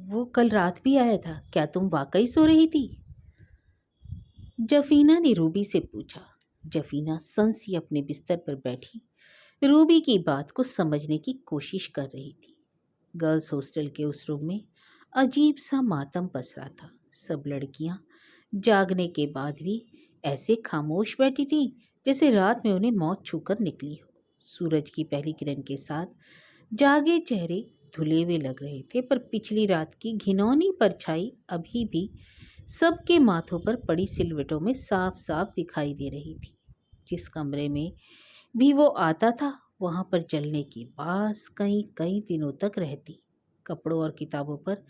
वो कल रात भी आया था, क्या तुम वाकई सो रही थी? जफीना ने रूबी से पूछा। जफीना सन सी अपने बिस्तर पर बैठी रूबी की बात को समझने की कोशिश कर रही थी। गर्ल्स हॉस्टल के उस रूम में अजीब सा मातम पसरा था। सब लड़कियां जागने के बाद भी ऐसे खामोश बैठी थी जैसे रात में उन्हें मौत छूकर निकली हो। सूरज की पहली किरण के साथ जागे चेहरे धुले हुए लग रहे थे, पर पिछली रात की घिनौनी परछाई अभी भी सबके माथों पर पड़ी सिलवटों में साफ साफ दिखाई दे रही थी। जिस कमरे में भी वो आता था वहां पर जलने की बास कई कई दिनों तक रहती। कपड़ों और किताबों पर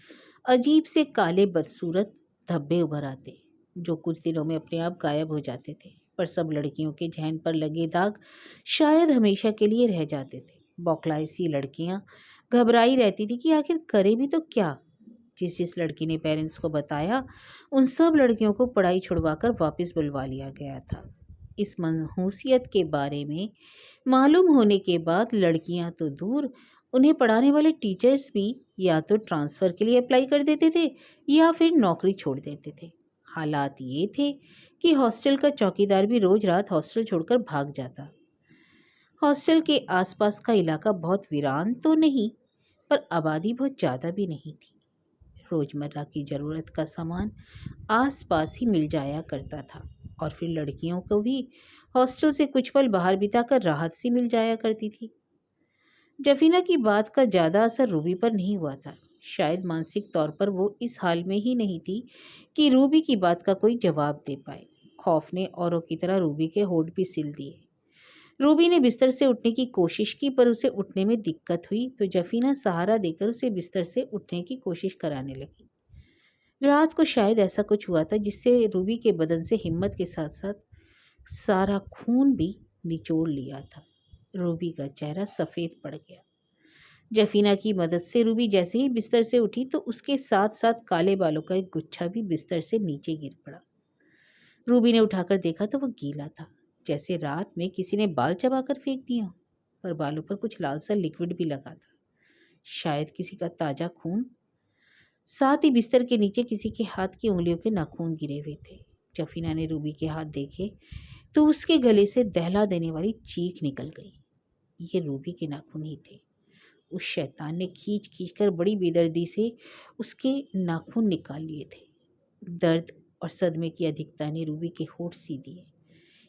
अजीब से काले बदसूरत धब्बे उभर आते जो कुछ दिनों में अपने आप गायब हो जाते थे, पर सब लड़कियों के जहन पर लगे दाग शायद हमेशा के लिए रह जाते थे। बौखलाई सी लड़कियां घबराई रहती थी कि आखिर करे भी तो क्या। जिस जिस लड़की ने पेरेंट्स को बताया उन सब लड़कियों को पढ़ाई छुड़वाकर वापस बुलवा लिया गया था। इस मनहूसियत के बारे में मालूम होने के बाद लड़कियां तो दूर, उन्हें पढ़ाने वाले टीचर्स भी या तो ट्रांसफ़र के लिए अप्लाई कर देते थे या फिर नौकरी छोड़ देते थे। हालात ये थे कि हॉस्टल का चौकीदार भी रोज रात हॉस्टल छोड़कर भाग जाता। हॉस्टल के आसपास का इलाका बहुत वीरान तो नहीं, पर आबादी बहुत ज़्यादा भी नहीं थी। रोजमर्रा की ज़रूरत का सामान आसपास ही मिल जाया करता था, और फिर लड़कियों को भी हॉस्टल से कुछ पल बाहर बिताकर राहत सी मिल जाया करती थी। जफीना की बात का ज़्यादा असर रूबी पर नहीं हुआ था। शायद मानसिक तौर पर वो इस हाल में ही नहीं थी कि रूबी की बात का कोई जवाब दे पाए। खौफ ने औरों की तरह रूबी के होठ भी सिल दिए। रूबी ने बिस्तर से उठने की कोशिश की, पर उसे उठने में दिक्कत हुई तो जफीना सहारा देकर उसे बिस्तर से उठने की कोशिश कराने लगी। रात को शायद ऐसा कुछ हुआ था जिससे रूबी के बदन से हिम्मत के साथ साथ सारा खून भी निचोड़ लिया था। रूबी का चेहरा सफ़ेद पड़ गया। जफीना की मदद से रूबी जैसे ही बिस्तर से उठी तो उसके साथ साथ काले बालों का एक गुच्छा भी बिस्तर से नीचे गिर पड़ा। रूबी ने उठाकर देखा तो वो गीला था, जैसे रात में किसी ने बाल चबाकर फेंक दिया हो, पर बालों पर कुछ लाल सा लिक्विड भी लगा था, शायद किसी का ताज़ा खून। साथ ही बिस्तर के नीचे किसी के हाथ की उंगलियों के नाखून गिरे हुए थे। जफीना ने रूबी के हाथ देखे तो उसके गले से दहला देने वाली चीख निकल गई। ये रूबी के नाखून ही थे। उस शैतान ने खींच खींच कर बड़ी बेदर्दी से उसके नाखून निकाल लिए थे। दर्द और सदमे की अधिकता ने रूबी के होठ सी दिए।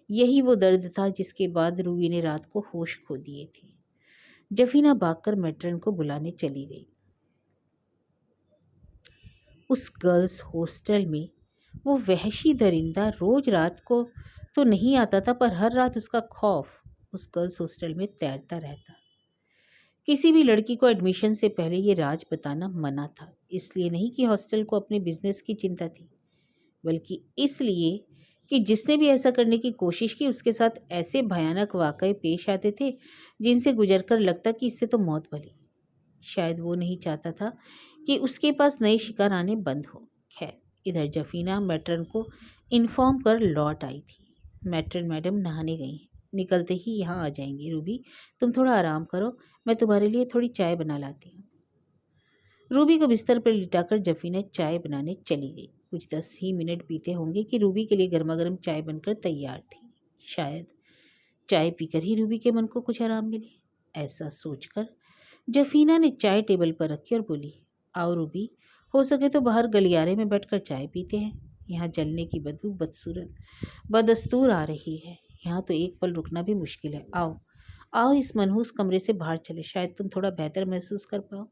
यही वो दर्द था जिसके बाद रूबी ने रात को होश खो दिए थे। जफीना भागकर मैट्रन को बुलाने चली गई। उस गर्ल्स हॉस्टल में वो वहशी दरिंदा रोज रात को तो नहीं आता था, पर हर रात उसका खौफ उस गर्ल्स हॉस्टल में तैरता रहता। किसी भी लड़की को एडमिशन से पहले ये राज बताना मना था, इसलिए नहीं कि हॉस्टल को अपने बिजनेस की चिंता थी, बल्कि इसलिए कि जिसने भी ऐसा करने की कोशिश की उसके साथ ऐसे भयानक वाक़ये पेश आते थे जिनसे गुजरकर लगता कि इससे तो मौत भली। शायद वो नहीं चाहता था कि उसके पास नए शिकार आने बंद हो। खैर, इधर जफीना मैट्रन को इन्फॉर्म कर लौट आई थी। मैट्रन मैडम नहाने गई हैं, निकलते ही यहाँ आ जाएंगी। रूबी, तुम थोड़ा आराम करो, मैं तुम्हारे लिए थोड़ी चाय बना लाती हूँ। रूबी को बिस्तर पर लिटाकर जफीना चाय बनाने चली गई। कुछ 10 ही मिनट बीते होंगे कि रूबी के लिए गर्मा गर्म चाय बनकर तैयार थी। शायद चाय पीकर ही रूबी के मन को कुछ आराम मिले। ऐसा सोचकर जफीना ने चाय टेबल पर रखी और बोली, आओ रूबी, हो सके तो बाहर गलियारे में बैठकर चाय पीते हैं। यहाँ जलने की बदबू बदस्तूर आ रही है। यहाँ तो एक पल रुकना भी मुश्किल है। आओ आओ, इस मनहूस कमरे से बाहर चले, शायद तुम थोड़ा बेहतर महसूस कर पाओ।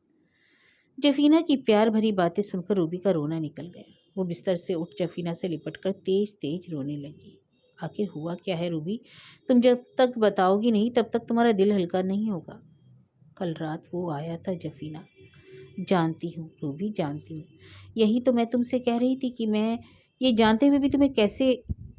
जफीना की प्यार भरी बातें सुनकर रूबी का रोना निकल गया। वो बिस्तर से उठ जफीना से लिपटकर तेज तेज रोने लगी। आखिर हुआ क्या है रूबी? तुम जब तक बताओगी नहीं तब तक तुम्हारा दिल हल्का नहीं होगा। कल रात वो आया था जफीना। जानती हूँ रूबी, जानती हूँ। यही तो मैं तुमसे कह रही थी कि मैं ये जानते हुए भी तुम्हें कैसे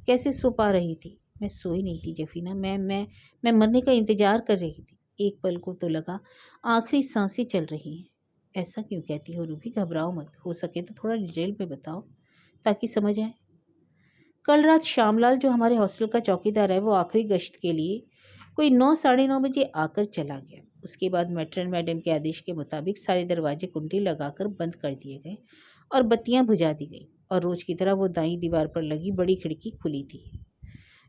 कैसे सो पा रही थी। मैं सोई नहीं थी जफीना, मैं मरने का इंतज़ार कर रही थी। एक पल को तो लगा आखिरी सांसें चल रही हैं। ऐसा क्यों कहती हो रूबी? घबराओ मत, हो सके तो थोड़ा डिटेल में बताओ ताकि समझ आए। कल रात श्यामलाल, जो हमारे हॉस्टल का चौकीदार है, वो आखिरी गश्त के लिए कोई 9 साढ़े 9 बजे आकर चला गया। उसके बाद मैट्रन मैडम के आदेश के मुताबिक सारे दरवाजे कुंडी लगाकर बंद कर दिए गए और बत्तियां बुझा दी गई, और रोज की तरह वो दाईं दीवार पर लगी बड़ी खिड़की खुली थी,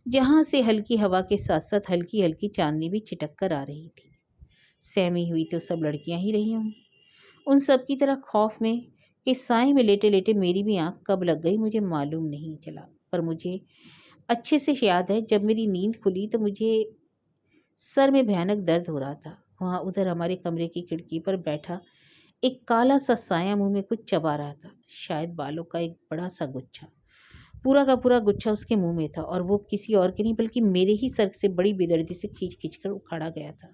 जहां से हल्की हवा के साथ साथ हल्की हल्की चांदनी भी चिटक कर आ रही थी। सहमी हुई तो सब लड़कियां ही रही होंगी। उन सब की तरह खौफ में कि साए में लेटे लेटे मेरी भी आंख कब लग गई मुझे मालूम नहीं चला। पर मुझे अच्छे से याद है, जब मेरी नींद खुली तो मुझे सर में भयानक दर्द हो रहा था। वहाँ उधर हमारे कमरे की खिड़की पर बैठा एक काला सा साया मुंह में कुछ चबा रहा था, शायद बालों का एक बड़ा सा गुच्छा। पूरा का पूरा गुच्छा उसके मुंह में था, और वो किसी और के नहीं बल्कि मेरे ही सर से बड़ी बेदर्दी से खींच खींच कर उखाड़ा गया था।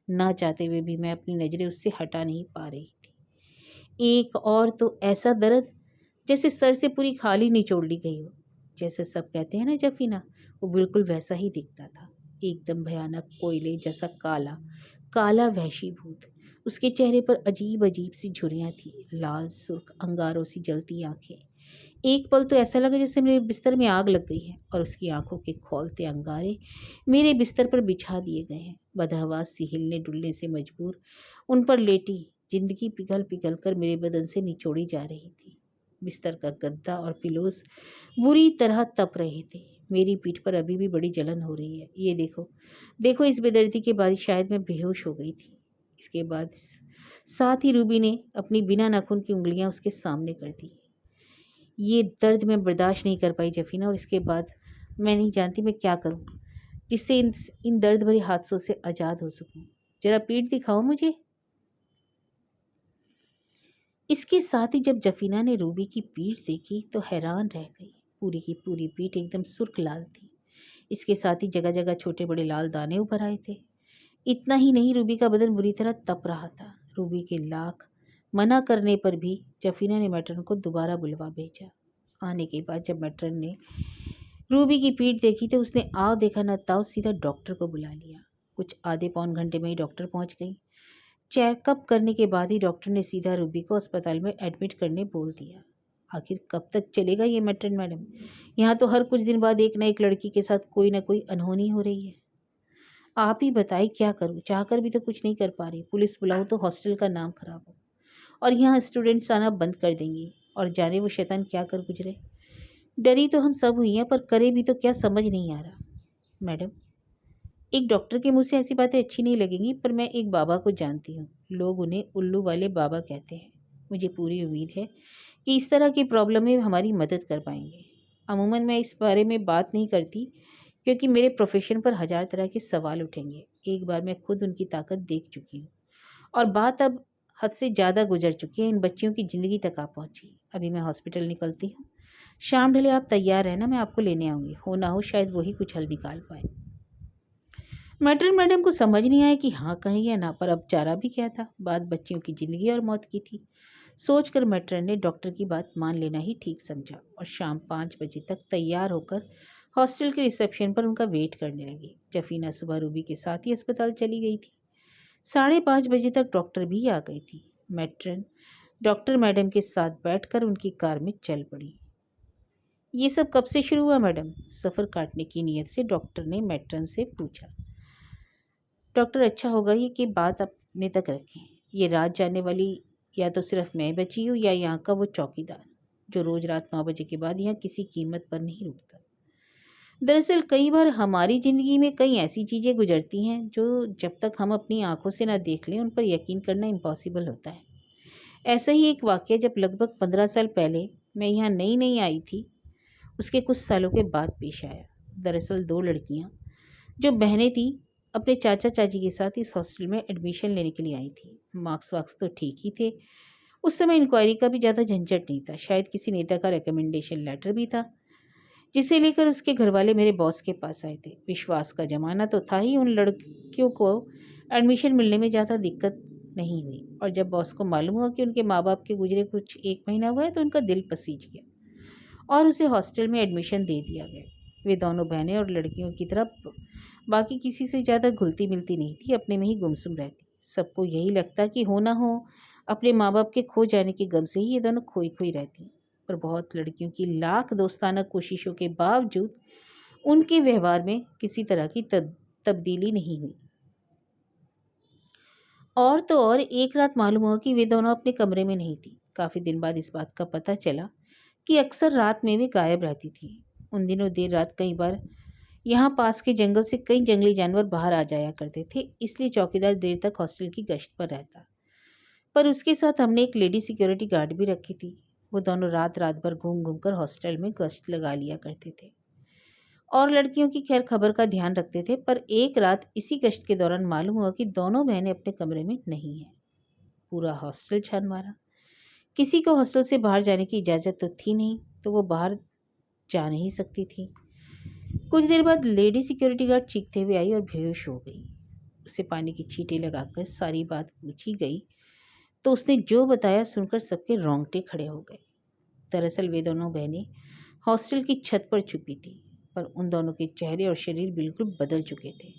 ना चाहते हुए भी मैं अपनी नज़रें उससे हटा नहीं पा रही थी। एक और तो ऐसा दर्द जैसे सर से पूरी खाली निचोड़ ली गई हो। जैसे सब कहते हैं ना जफीना, वो बिल्कुल वैसा ही दिखता था। एकदम भयानक कोयले जैसा काला काला वहशी भूत। उसके चेहरे पर अजीब अजीब सी झुर्रियाँ थी, लाल सुर्ख अंगारों सी जलती आंखें। एक पल तो ऐसा लगा जैसे मेरे बिस्तर में आग लग गई है, और उसकी आंखों के खौलते अंगारे मेरे बिस्तर पर बिछा दिए गए हैं। बदहवास सी हिलने डुलने से मजबूर उन पर लेटी जिंदगी पिघल पिघल कर मेरे बदन से निचोड़ी जा रही थी। बिस्तर का गद्दा और पिलोस बुरी तरह तप रहे थे। मेरी पीठ पर अभी भी बड़ी जलन हो रही है। ये देखो देखो, इस बेदर्दी के बाद शायद मैं बेहोश हो गई थी। इसके बाद साथ ही रूबी ने अपनी बिना नाखून की उंगलियां उसके सामने कर दी। ये दर्द मैं बर्दाश्त नहीं कर पाई जफीना, और इसके बाद मैं नहीं जानती मैं क्या करूं जिससे इन दर्द भरे हादसों से आज़ाद हो सकूं। जरा पीठ दिखाओ मुझे। इसके साथ ही जब जफीना ने रूबी की पीठ देखी तो हैरान रह गई। पूरी की पूरी पीठ एकदम सुर्ख लाल थी। इसके साथ ही जगह जगह छोटे बड़े लाल दाने उभर आए थे। इतना ही नहीं, रूबी का बदन बुरी तरह तप रहा था। रूबी के लाख मना करने पर भी जफीना ने मैट्रन को दोबारा बुलवा भेजा। आने के बाद जब मैट्रन ने रूबी की पीठ देखी तो उसने आओ देखा न ताओ सीधा डॉक्टर को बुला लिया। कुछ आधे पौन घंटे में ही डॉक्टर पहुंच गई। चेकअप करने के बाद ही डॉक्टर ने सीधा रूबी को अस्पताल में एडमिट करने बोल दिया। आखिर कब तक चलेगा ये मैट्रन मैडम? यहाँ तो हर कुछ दिन बाद एक न एक लड़की के साथ कोई ना कोई अनहोनी हो रही है। आप ही बताइए क्या करूँ, चाहकर भी तो कुछ नहीं कर पा रही। पुलिस बुलाऊँ तो हॉस्टल का नाम खराब हो, और यहाँ स्टूडेंट्स आना बंद कर देंगी, और जाने वो शैतान क्या कर गुजरे। डरी तो हम सब हुई हैं, पर करे भी तो क्या समझ नहीं आ रहा। मैडम, एक डॉक्टर के मुंह से ऐसी बातें अच्छी नहीं लगेंगी, पर मैं एक बाबा को जानती हूँ। लोग उन्हें उल्लू वाले बाबा कहते हैं। मुझे पूरी उम्मीद है कि इस तरह की प्रॉब्लम में हमारी मदद कर पाएंगे। अमूमन मैं इस बारे में बात नहीं करती, क्योंकि मेरे प्रोफेशन पर हज़ार तरह के सवाल उठेंगे। एक बार मैं खुद उनकी ताकत देख चुकी हूँ, और बात अब हद से ज़्यादा गुजर चुकी है। इन बच्चियों की ज़िंदगी तक आ पहुँची। अभी मैं हॉस्पिटल निकलती हूँ। शाम ढले आप तैयार रहना, मैं आपको लेने आऊँगी। हो ना हो शायद वही कुछ हल निकाल पाए। मैट्रन मैडम को समझ नहीं आया कि हाँ कहें या ना, पर अब चारा भी क्या था। बात बच्चियों की ज़िंदगी और मौत की थी। सोचकर मैट्रन ने डॉक्टर की बात मान लेना ही ठीक समझा, और शाम 5 बजे तक तैयार होकर हॉस्टल के रिसेप्शन पर उनका वेट करने लगी। जफीना सुबह रूबी के साथ ही अस्पताल चली गई थी। 5:30 बजे तक डॉक्टर भी आ गई थी। मैट्रन डॉक्टर मैडम के साथ बैठकर उनकी कार में चल पड़ी। ये सब कब से शुरू हुआ मैडम? सफ़र काटने की नीयत से डॉक्टर ने मैट्रन से पूछा। डॉक्टर, अच्छा होगा ये कि बात अपने तक रखें। ये रात जाने वाली या तो सिर्फ मैं बची हूँ, या यहाँ का वो चौकीदार जो रोज़ रात 9 बजे के बाद यहाँ किसी कीमत पर नहीं रुकता। दरअसल कई बार हमारी ज़िंदगी में कई ऐसी चीज़ें गुजरती हैं जो जब तक हम अपनी आंखों से ना देख लें उन पर यकीन करना इम्पॉसिबल होता है। ऐसा ही एक वाक़या जब लगभग 15 साल पहले मैं यहाँ नई नई आई थी, उसके कुछ सालों के बाद पेश आया। दरअसल 2 लड़कियाँ जो बहनें थीं, अपने चाचा चाची के साथ इस हॉस्टल में एडमिशन लेने के लिए आई थी। मार्क्स वार्क्स तो ठीक ही थे। उस समय इंक्वायरी का भी ज़्यादा झंझट नहीं था। शायद किसी नेता का रिकमेंडेशन लेटर भी था, जिसे लेकर उसके घर वाले मेरे बॉस के पास आए थे। विश्वास का ज़माना तो था ही। उन लड़कियों को एडमिशन मिलने में ज़्यादा दिक्कत नहीं हुई, और जब बॉस को मालूम हुआ कि उनके माँ बाप के गुजरे कुछ 1 महीना हुआ है तो उनका दिल पसीज गया, और उसे हॉस्टल में एडमिशन दे दिया गया। वे दोनों बहनें और लड़कियों की तरह बाकी किसी से ज़्यादा घुलती मिलती नहीं थी, अपने में ही गुमसुम रहती। सबको यही लगता कि हो ना हो अपने माँ बाप के खो जाने के गम से ही ये दोनों खोई खोई रहती। पर बहुत लड़कियों की लाख दोस्ताना कोशिशों के बावजूद उनके व्यवहार में किसी तरह की तब्दीली नहीं हुई। और तो और एक रात मालूम हुआ कि वे दोनों अपने कमरे में नहीं थी। काफ़ी दिन बाद इस बात का पता चला कि अक्सर रात में वे गायब रहती थी। उन दिनों देर रात कई बार यहाँ पास के जंगल से कई जंगली जानवर बाहर आ जाया करते थे, इसलिए चौकीदार देर तक हॉस्टल की गश्त पर रहता। पर उसके साथ हमने एक लेडी सिक्योरिटी गार्ड भी रखी थी। वो दोनों रात रात भर घूम घूम कर हॉस्टल में गश्त लगा लिया करते थे और लड़कियों की खैर खबर का ध्यान रखते थे। पर एक रात इसी गश्त के दौरान मालूम हुआ कि दोनों बहनें अपने कमरे में नहीं हैं। पूरा हॉस्टल छान मारा। किसी को हॉस्टल से बाहर जाने की इजाज़त तो थी नहीं, तो वो बाहर जा नहीं सकती थी। कुछ देर बाद लेडी सिक्योरिटी गार्ड चीखते हुए आई और बेहोश हो गई। उसे पानी की छींटे लगाकर सारी बात पूछी गई तो उसने जो बताया सुनकर सबके रोंगटे खड़े हो गए। दरअसल वे दोनों बहनें हॉस्टल की छत पर छुपी थी, पर उन दोनों के चेहरे और शरीर बिल्कुल बदल चुके थे।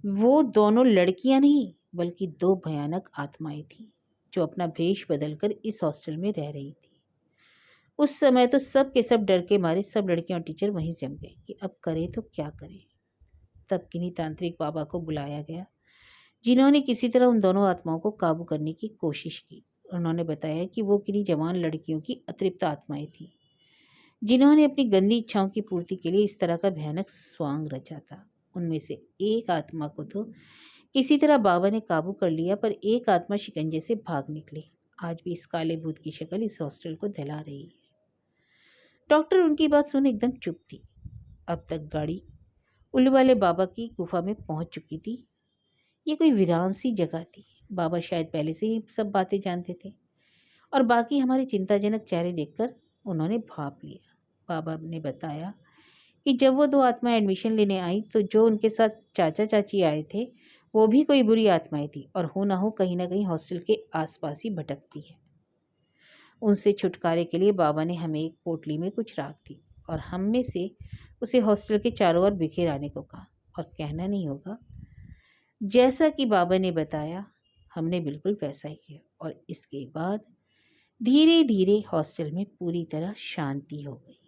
वो दोनों लड़कियां नहीं बल्कि दो भयानक आत्माएं थीं जो अपना भेष बदलकर इस हॉस्टल में रह रही थी। उस समय तो सब के सब डर के मारे सब लड़कियां और टीचर वहीं जम गए कि अब करे तो क्या करे। तब किन्हीं तांत्रिक बाबा को बुलाया गया, जिन्होंने किसी तरह उन दोनों आत्माओं को काबू करने की कोशिश की। उन्होंने बताया कि वो किन्हीं जवान लड़कियों की अतृप्त आत्माएं थीं, जिन्होंने अपनी गंदी इच्छाओं की पूर्ति के लिए इस तरह का भयानक स्वांग रचा था। उनमें से एक आत्मा को तो किसी तरह बाबा ने काबू कर लिया, पर एक आत्मा शिकंजे से भाग निकली। आज भी इस काले भूत की शक्ल इस हॉस्टल को दहला रही है। डॉक्टर उनकी बात सुने एकदम चुप थी। अब तक गाड़ी उल्लू वाले बाबा की गुफा में पहुंच चुकी थी। ये कोई वीरान सी जगह थी। बाबा शायद पहले से ही सब बातें जानते थे और बाकी हमारे चिंताजनक चेहरे देखकर उन्होंने भाप लिया। बाबा ने बताया कि जब वो दो आत्माएं एडमिशन लेने आई तो जो उनके साथ चाचा चाची आए थे वो भी कोई बुरी आत्माएं थी और हो ना हो कहीं ना कहीं हॉस्टल के आसपास ही भटकती है। उनसे छुटकारे के लिए बाबा ने हमें एक पोटली में कुछ राख दी और हम में से उसे हॉस्टल के चारों ओर बिखेर आने को कहा। और कहना नहीं होगा, जैसा कि बाबा ने बताया हमने बिल्कुल वैसा ही किया और इसके बाद धीरे धीरे हॉस्टल में पूरी तरह शांति हो गई।